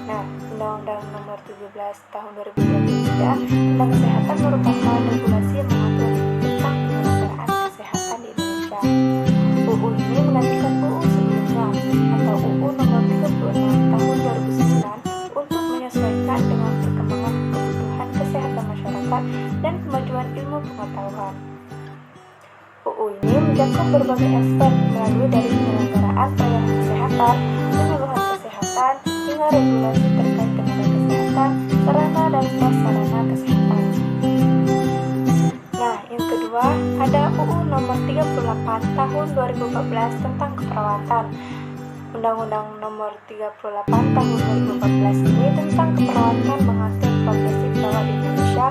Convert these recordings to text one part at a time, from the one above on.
Nah, Undang-Undang Nomor 17 Tahun 2023 tentang Kesehatan merupakan regulasi yang mengatur tentang penyelenggaraan kesehatan di Indonesia. UU ini menggantikan UU sebelumnya atau UU Nomor 36 Tahun 2009 untuk menyesuaikan dengan perkembangan kebutuhan kesehatan masyarakat dan kemajuan ilmu pengetahuan. UU ini mencakup berbagai aspek melalui dari penyelenggaraan pelayanan kesehatan, penyuluhan kesehatan, hingga regulasi terkait tenaga kesehatan, sarana dan prasarana kesehatan. Nah, yang kedua ada UU Nomor 38 Tahun 2014 tentang keperawatan. Undang-Undang Nomor 38 Tahun 2014 ini tentang keperawatan mengatur profesi perawat di Indonesia,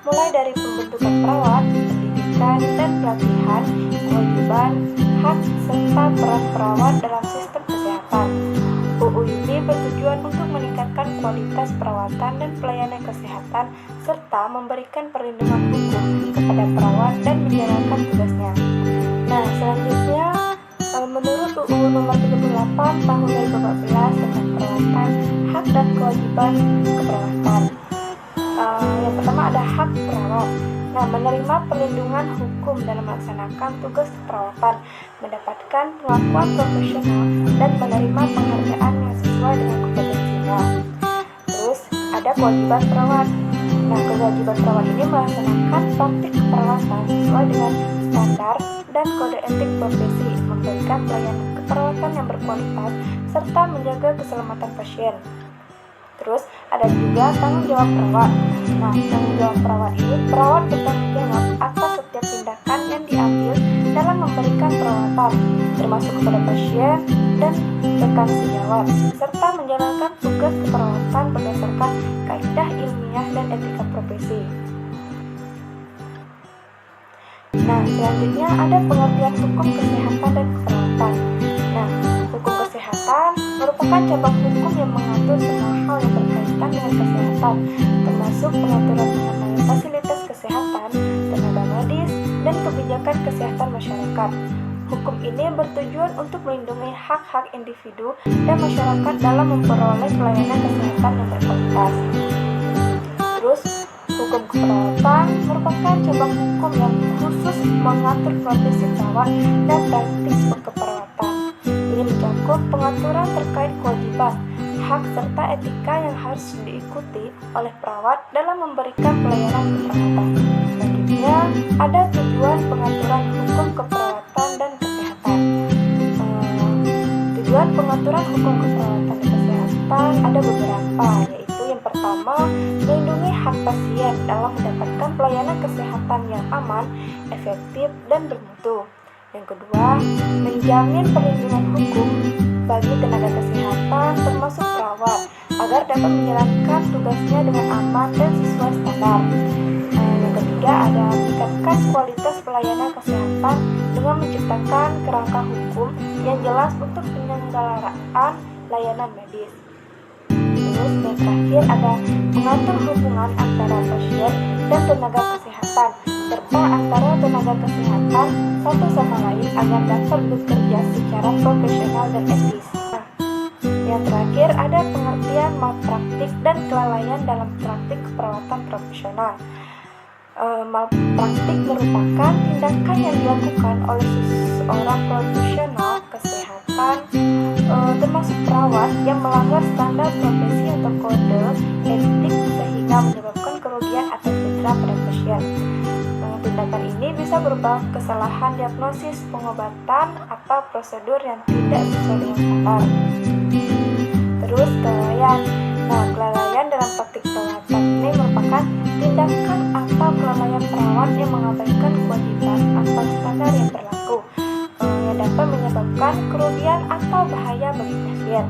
mulai dari pembentukan perawat, pendidikan dan pelatihan, kewajiban, hak, serta peran perawat dalam sistem kesehatan. UU ini bertujuan untuk meningkatkan kualitas perawatan dan pelayanan kesehatan serta memberikan perlindungan hukum kepada perawat dan menjalankan tugasnya. Nah, selanjutnya menurut UU Nomor 38 Tahun 2014 tentang perawatan, hak dan kewajiban keperawatan. Yang pertama ada hak perawat. Nah, menerima perlindungan hukum dalam melaksanakan tugas keperawatan, mendapatkan pengakuan profesional dan menerima penghargaan yang sesuai dengan kompetensinya. Terus ada kewajiban perawat. Nah, kewajiban perawat ini melaksanakan praktik keperawatan sesuai dengan standar dan kode etik profesi, memberikan pelayanan keperawatan yang berkualitas serta menjaga keselamatan pasien. Terus ada juga tanggung jawab perawat. Nah, tanggung jawab perawat ini, perawat bertanggung jawab atas setiap tindakan yang diambil dalam memberikan perawatan, termasuk kepada pasien dan rekan sejawat, serta menjalankan tugas keperawatan berdasarkan kaidah ilmiah dan etika profesi. Nah, selanjutnya ada pengertian hukum kesehatan dan keperawatan. Nah, hukum kesehatan merupakan cabang hukum yang mengatur semua hal yang berkaitan dengan kesehatan, termasuk pengaturan mengenai fasilitas kesehatan, tenaga medis, dan kebijakan kesehatan masyarakat. Hukum ini bertujuan untuk melindungi hak-hak individu dan masyarakat dalam memperoleh pelayanan kesehatan yang berkualitas. Terus, hukum keperawatan merupakan cabang hukum yang khusus mengatur profesi perawat dan praktik keperawatan. Ini mencakup pengaturan terkait kewajiban, hak serta etika yang harus diikuti oleh perawat dalam memberikan pelayanan keperawatan. Selanjutnya, ada tujuan pengaturan hukum keperawatan dan kesehatan. Tujuan pengaturan hukum keperawatan dan kesehatan ada beberapa, yaitu yang pertama, melindungi hak pasien dalam mendapatkan pelayanan kesehatan yang aman, efektif, dan bermutu. Yang kedua, menjamin perlindungan hukum bagi tenaga kesehatan termasuk perawat agar dapat menjalankan tugasnya dengan aman dan sesuai standar. Yang ketiga ada meningkatkan kualitas pelayanan kesehatan dengan menciptakan kerangka hukum yang jelas untuk penyelenggaraan layanan medis. Terus yang terakhir ada mengatur hubungan antara pasien dan tenaga kesehatan serta antara tenaga kesehatan satu sama lain agar dapat bekerja secara profesional dan etis. Nah, yang terakhir ada pengertian malpraktik dan kelalaian dalam praktik keperawatan profesional. Malpraktik merupakan tindakan yang dilakukan oleh seseorang profesional kesehatan termasuk perawat yang melanggar standar profesi atau kode etik sehingga menyebabkan kerugian atau cedera pada pasien. Tindakan ini bisa berupa kesalahan diagnosis, pengobatan, atau prosedur yang tidak sesuai dengan standar. Terus kelalaian. Nah, kelalaian dalam praktik perawatan ini merupakan tindakan atau kelalaian perawat yang mengabaikan kewajiban atau standar yang berlaku yang dapat menyebabkan kerugian atau bahaya bagi pasien.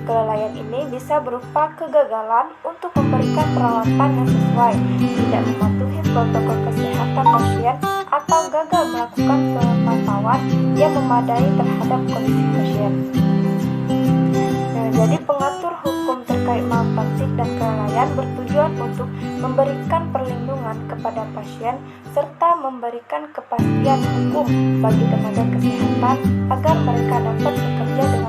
Kelalaian ini bisa berupa kegagalan untuk memberikan perawatan yang sesuai, tidak mematuhi protokol kesehatan pasien, atau gagal melakukan pemantauan yang memadai terhadap kondisi pasien. Nah, jadi pengatur hukum terkait malpraktik dan kelalaian bertujuan untuk memberikan perlindungan kepada pasien serta memberikan kepastian hukum bagi tenaga kesehatan agar mereka dapat bekerja dengan